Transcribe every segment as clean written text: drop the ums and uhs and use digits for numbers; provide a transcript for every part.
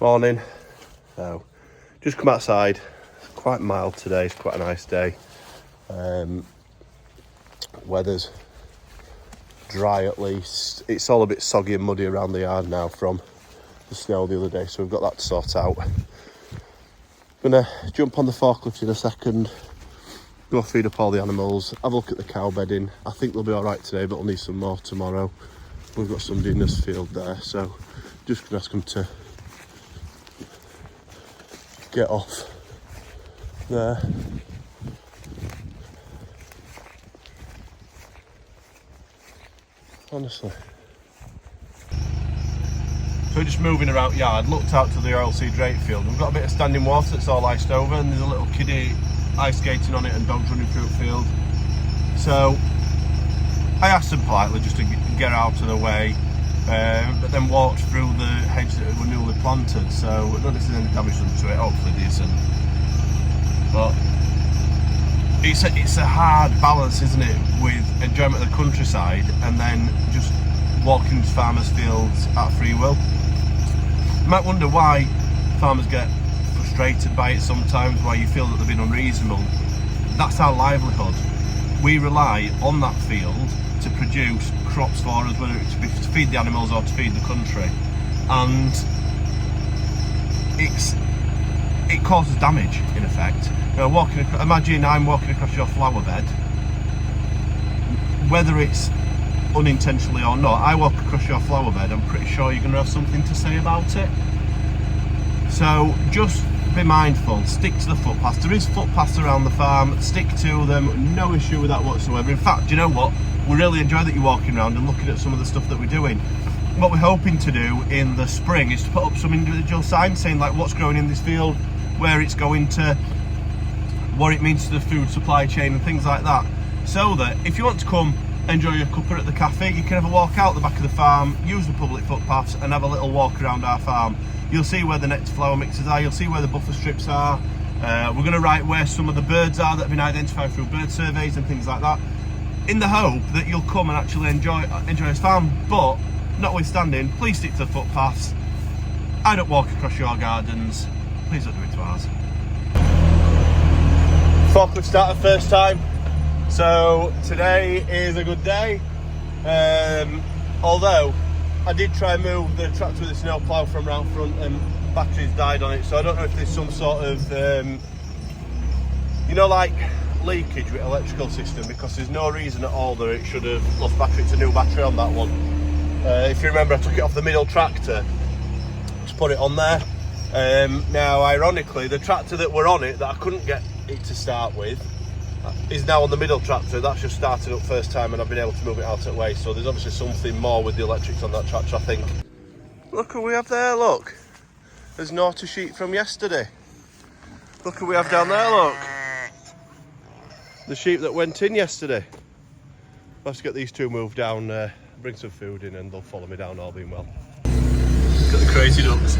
Morning. So, just come outside. It's quite mild today. It's quite a nice day. Weather's dry at least. It's all a bit soggy and muddy around the yard now from the snow the other day, so we've got that to sort out. Gonna jump on the forklift in a second, go feed up all the animals, have a look at the cow bedding. I think they'll be all right today, but we'll need some more tomorrow. We've got somebody in this field there, so just gonna ask them to get off there. Honestly. So we're just moving around yard, looked out to the oilseed rape field. We've got a bit of standing water that's all iced over, and there's a little kiddie ice skating on it and dogs running through the field. So I asked them politely just to get out of the way, but then walked through the hedge that were newly planted. So I don't know if there's any damage done to it, hopefully there isn't. But it's a hard balance, isn't it, with enjoyment of the countryside and then just walking into farmers' fields at free will. You might wonder why farmers get frustrated by it sometimes, why you feel that they've been unreasonable. That's our livelihood. We rely on that field to produce crops for us, whether it's to feed the animals or to feed the country, and it causes damage in effect. You know, imagine I'm walking across your flower bed, whether it's unintentionally or not. I walk across your flower bed, I'm pretty sure you're going to have something to say about it. So just be mindful, stick to the footpaths. There is footpaths around the farm, stick to them, no issue with that whatsoever. In fact, do you know what? We really enjoy that you're walking around and looking at some of the stuff that we're doing. What we're hoping to do in the spring is to put up some individual signs saying like what's growing in this field, where it's going to, what it means to the food supply chain and things like that. So that if you want to come enjoy your cuppa at the cafe, you can have a walk out the back of the farm, use the public footpaths and have a little walk around our farm. You'll see where the next flower mixes are, you'll see where the buffer strips are. We're going to write where some of the birds are that have been identified through bird surveys and things like that, in the hope that you'll come and actually enjoy this farm. But notwithstanding, please stick to the footpaths. I don't walk across your gardens, please don't do it to ours. Forklift started first time, so today is a good day. Although I did try and move the tractor with the snow plough from round front and batteries died on it, so I don't know if there's some sort of you know, like leakage with electrical system, because there's no reason at all that it should have lost battery. It's a new battery on that one. If you remember, I took it off the middle tractor to put it on there. Now ironically, the tractor that were on it that I couldn't get it to start with is now on the middle tractor. That's just started up first time and I've been able to move it out of the way, so there's obviously something more with the electrics on that tractor, I think. Look who we have there, look. There's naughty sheep from yesterday. Look who we have down there, look. The sheep that went in yesterday. I'll have to get these two moved down, bring some food in and they'll follow me down, all being well. Look at the crazy ducks.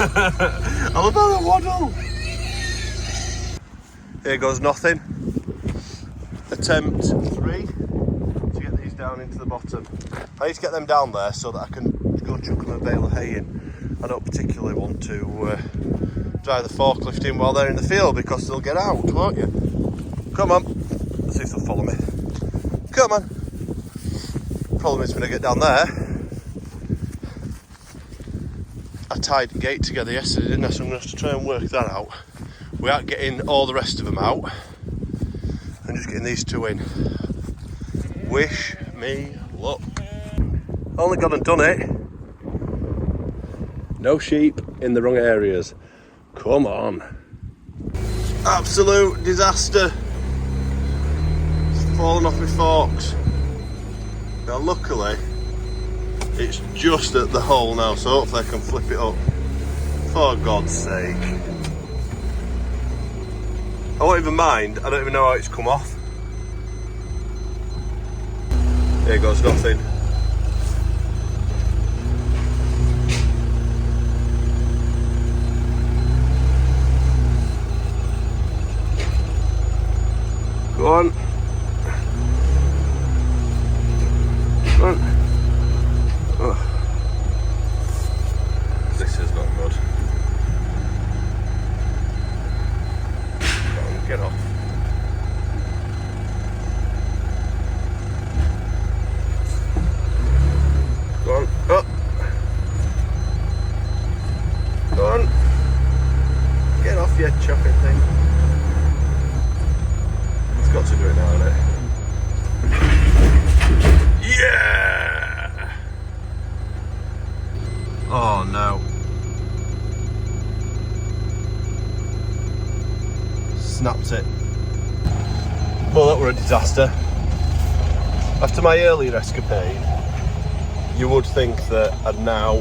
I love how they waddle. Here goes nothing. Attempt 3 to get these down into the bottom. I need to get them down there so that I can go chuck them a bale of hay in. I don't particularly want to drive the forklift in while they're in the field because they'll get out, won't you? Come on. Let's see if they'll follow me. Come on. Problem is when I get down there, I tied the gate together yesterday, didn't I? So I'm going to have to try and work that out without getting all the rest of them out and just getting these two in. Wish me luck. Only gone and done it. No sheep in the wrong areas. Come on. Absolute disaster. It's fallen off my forks. Now luckily it's just at the hole now, so hopefully I can flip it up. For God's sake. I won't even mind, I don't even know how it's come off. Here goes nothing. Go on. Go on. disaster. After my earlier escapade, you would think that I'd now,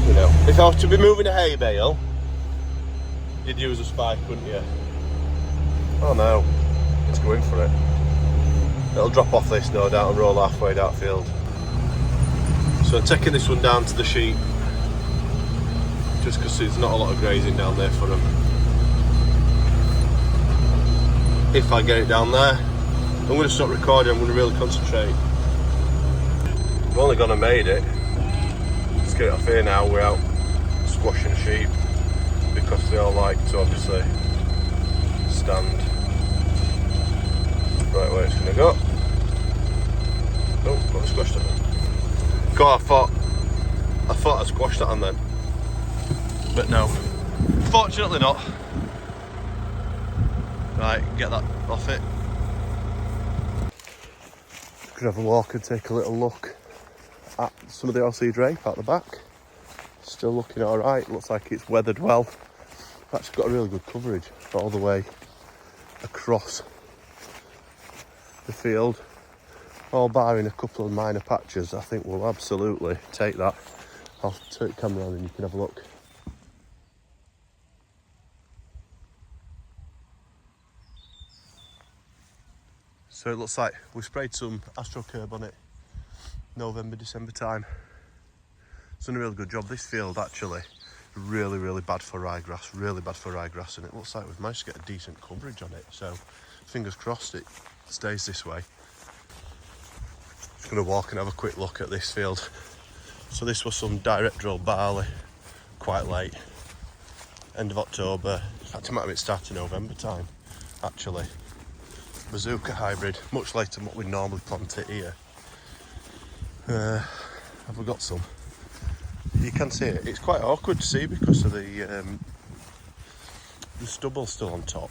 you know, if I was to be moving a hay bale, you'd use a spike, wouldn't you? Oh no, it's going for it. It'll drop off this, no doubt, and roll halfway down field. So I'm taking this one down to the sheep, just because there's not a lot of grazing down there for them. If I get it down there, I'm going to stop recording, I'm going to really concentrate. I've only gone and made it. Let's get it off here now without squashing sheep, because they all like to obviously stand right where it's going to go. Oh, got squashed it. God, I thought I squashed that on then, but no, fortunately not. Right, get that off it. Could have a walk and take a little look at some of the RC drape out the back. Still looking all right. Looks like it's weathered well. Actually got a really good coverage all the way across the field, all barring a couple of minor patches. I think we'll absolutely take that. I'll turn the camera on and you can have a look. So it looks like we sprayed some AstroCurb on it November, December time. It's done a really good job. This field actually really bad for ryegrass, and it looks like we've managed to get a decent coverage on it. So fingers crossed it stays this way. Just going to walk and have a quick look at this field. So this was some direct drill barley, quite late, end of October. In fact, it might have been starting November time actually. Bazooka hybrid, much later than what we normally plant it here. Have we got some? You can see it. It's quite awkward to see because of the stubble still on top.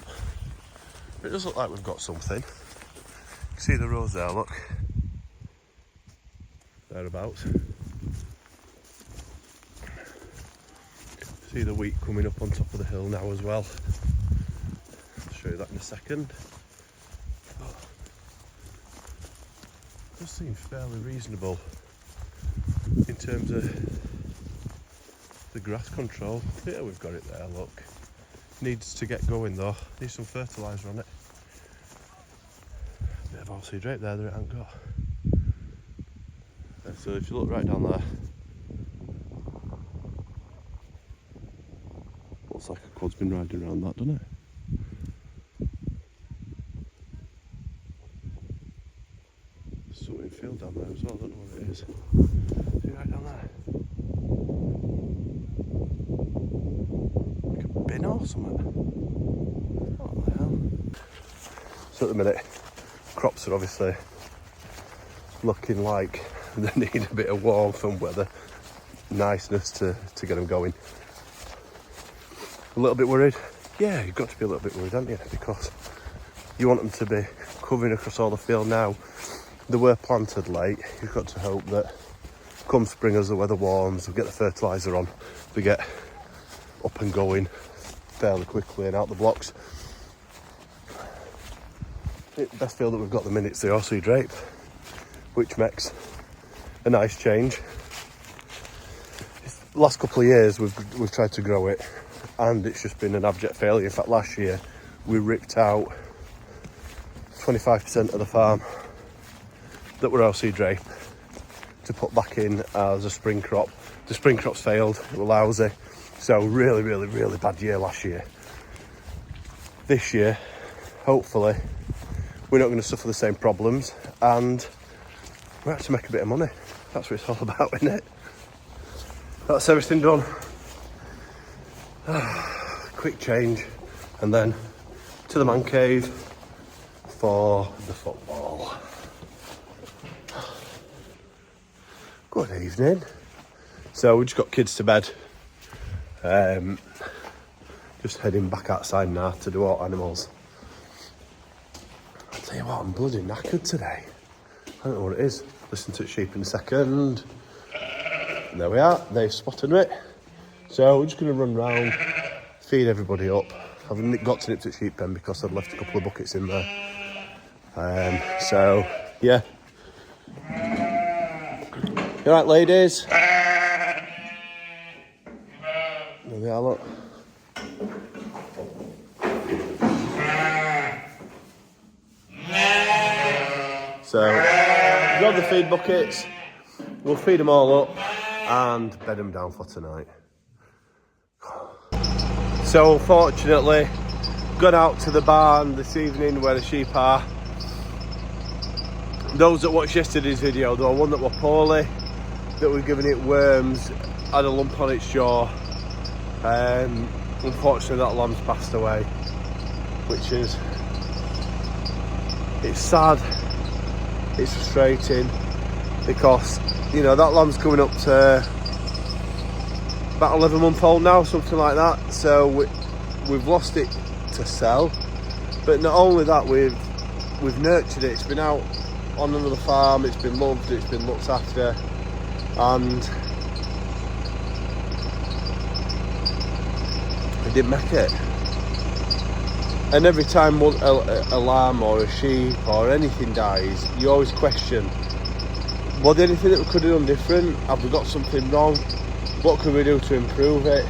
But it does look like we've got something. You can see the rows there, look. Thereabouts. See the wheat coming up on top of the hill now as well. I'll show you that in a second. Does seem fairly reasonable in terms of the grass control. Yeah, we've got it there, look. Needs to get going though. Needs some fertiliser on it. Bit of RC drape there that it hasn't got. And so if you look right down there, looks like a quad's been riding around that, doesn't it? Something field down there as well, I don't know what it is. See right down there? Like a bin or something. What the hell? So at the minute, crops are obviously looking like they need a bit of warmth and weather, niceness to get them going. A little bit worried? Yeah, you've got to be a little bit worried, haven't you? Because you want them to be covering across all the field now. They were planted late. You've got to hope that come spring as the weather warms, we get the fertiliser on, we get up and going fairly quickly and out the blocks. The best field that we've got at the minute is the RC drape, which makes a nice change. The last couple of years we've tried to grow it and it's just been an abject failure. In fact, last year we ripped out 25% of the farm that were RC drape to put back in as a spring crop. The spring crops failed, it was lousy. So really bad year last year. This year, hopefully, we're not going to suffer the same problems and we're actually make a bit of money. That's what it's all about, isn't it? That's everything done. Quick change and then to the man cave for the football. Good evening. So we just got kids to bed. Just heading back outside now to do our animals. I'll tell you what, I'm bloody knackered today. I don't know what it is. Listen to the sheep in a second. And there we are, they've spotted it. So we're just going to run round, feed everybody up. I've got to nip to the sheep pen because I'd left a couple of buckets in there. So yeah. You right, ladies? There we are, look. So, grab the feed buckets, we'll feed them all up and bed them down for tonight. So, unfortunately, got out to the barn this evening where the sheep are. Those that watched yesterday's video, there were one that were poorly, that were giving it worms, had a lump on its jaw. Unfortunately, that lamb's passed away, which is, it's sad. It's frustrating because, you know, that lamb's coming up to about 11 months old now, something like that. So we've lost it to sell, but not only that, we've nurtured it. It's been out on another farm, it's been loved, it's been looked after, and it didn't make it. And every time a lamb or a sheep or anything dies, you always question, was there anything that we could have done different? Have we got something wrong? What can we do to improve it?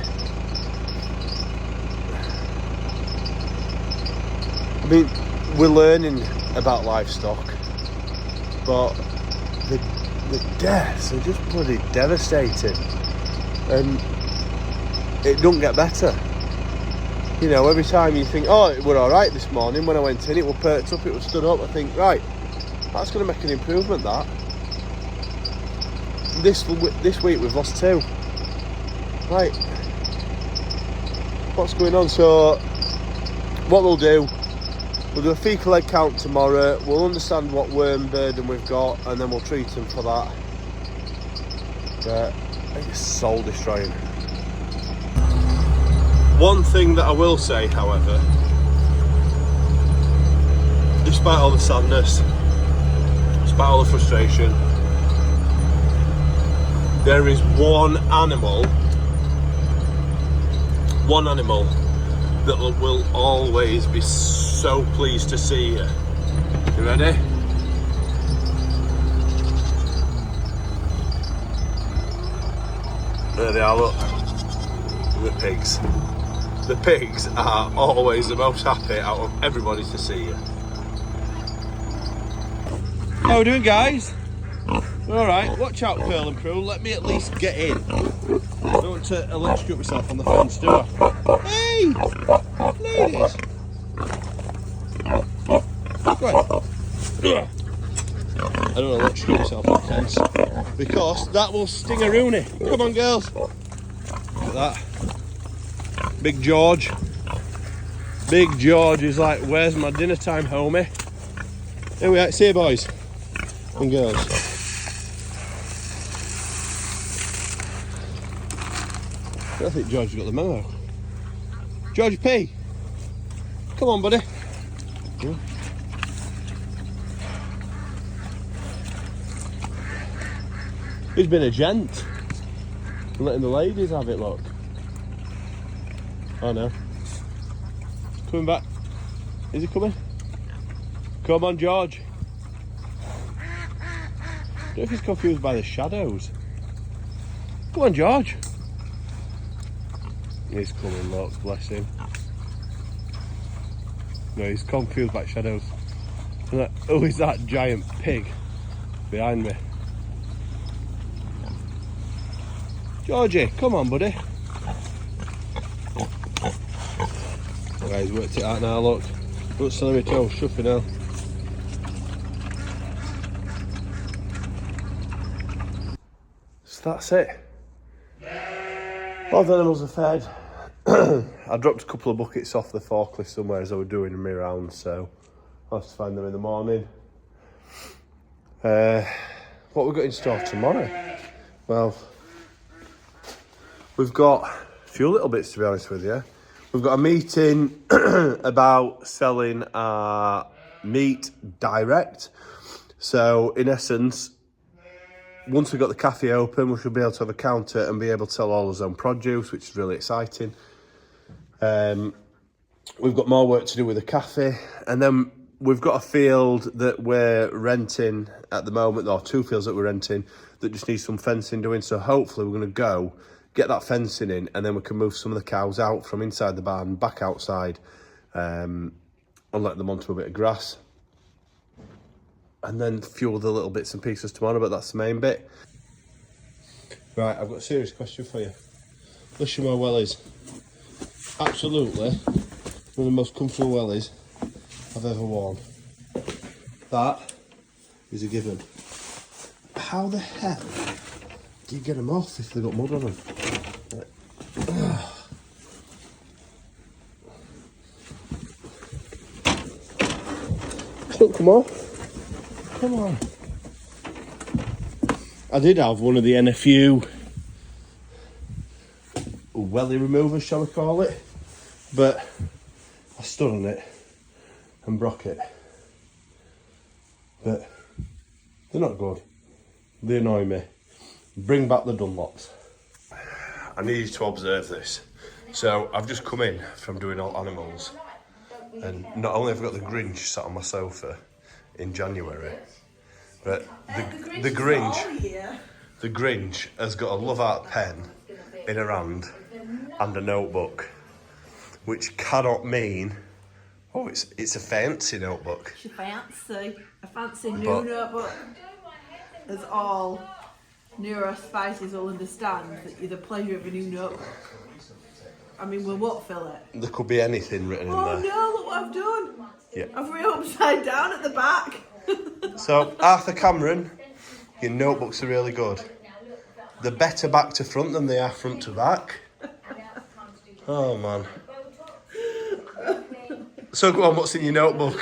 I mean, we're learning about livestock, but the deaths are just bloody devastating, and it don't get better. You know, every time you think, oh, it were all right this morning when I went in, it was perked up, it was stood up. I think, right, that's going to make an improvement, that. This week we've lost 2. Right. What's going on? So, what we'll do a fecal egg count tomorrow. We'll understand what worm burden we've got, and then we'll treat them for that. But it's soul destroying. One thing that I will say, however, despite all the sadness, despite all the frustration, there is one animal that will always be so pleased to see you. You ready? There they are, look. The pigs. The pigs are always the most happy out of everybody to see you. How are we doing, guys? Alright, watch out, Pearl and Prue. Let me at least get in. I don't want to electrocute myself on the fence, do I? Hey! Ladies! Go on. I don't want to electrocute myself on the fence because that will sting a Rooney. Come on, girls. Look at that. Big George. Big George is like, where's my dinner time, homie? Here we are. See you, boys and girls. I think George got the memo. George P. Come on, buddy. Yeah. He's been a gent. Letting the ladies have it, look. Oh no. Coming back. Is he coming? Come on, George. I don't know if he's confused by the shadows. Come on, George. He's coming, look, bless him. No, he's confused by shadows. Who is that giant pig behind me? Georgie, come on, buddy. Right, he's worked it out now, look. Look, celery toast, shuffy now. So that's it. All the animals are fed. I dropped a couple of buckets off the forklift somewhere as I was doing my rounds, so I'll have to find them in the morning. What we've got in store tomorrow? Well, we've got a few little bits, to be honest with you. We've got a meeting about selling our meat direct. So, in essence, once we've got the cafe open, we should be able to have a counter and be able to sell all our own produce, which is really exciting. We've got more work to do with the cafe. And then we've got a field that we're renting at the moment, or 2 fields that we're renting that just need some fencing doing. So hopefully we're going to go get that fencing in, and then we can move some of the cows out from inside the barn back outside, and let them onto a bit of grass, and then fuel the little bits and pieces tomorrow. But that's the main bit. Right, I've got a serious question for you. Listen, my wellies, absolutely one of the most comfortable wellies I've ever worn. That is a given. How the hell do you get them off if they've got mud on them? Don't come off. Come on. I did have one of the NFU welly removers, shall we call it, but I stood on it and broke it. But they're not good. They annoy me. Bring back the Dunlops. I need you to observe this. So I've just come in from doing all animals, and not only have I got the Grinch sat on my sofa in January, but the Grinch has got a love art pen in her hand and a notebook, which cannot mean, oh, it's a fancy notebook. It's a fancy new notebook. As all neurospices will understand, that the pleasure of a new notebook. I mean, we won't fill it. There could be anything written in there. Oh no, look what I've done. Yeah. I've written upside down at the back. So, Arthur Cameron, your notebooks are really good. They're better back to front than they are front to back. Oh, man. So, go on, what's in your notebook?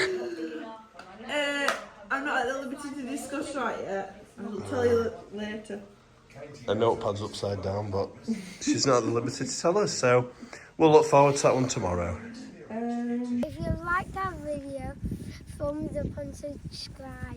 I'm not at the liberty to discuss right yet. I'll tell you later. Her notepad's upside down, but she's not at the liberty to tell us, so we'll look forward to that one tomorrow. If you liked that video, thumbs up and subscribe.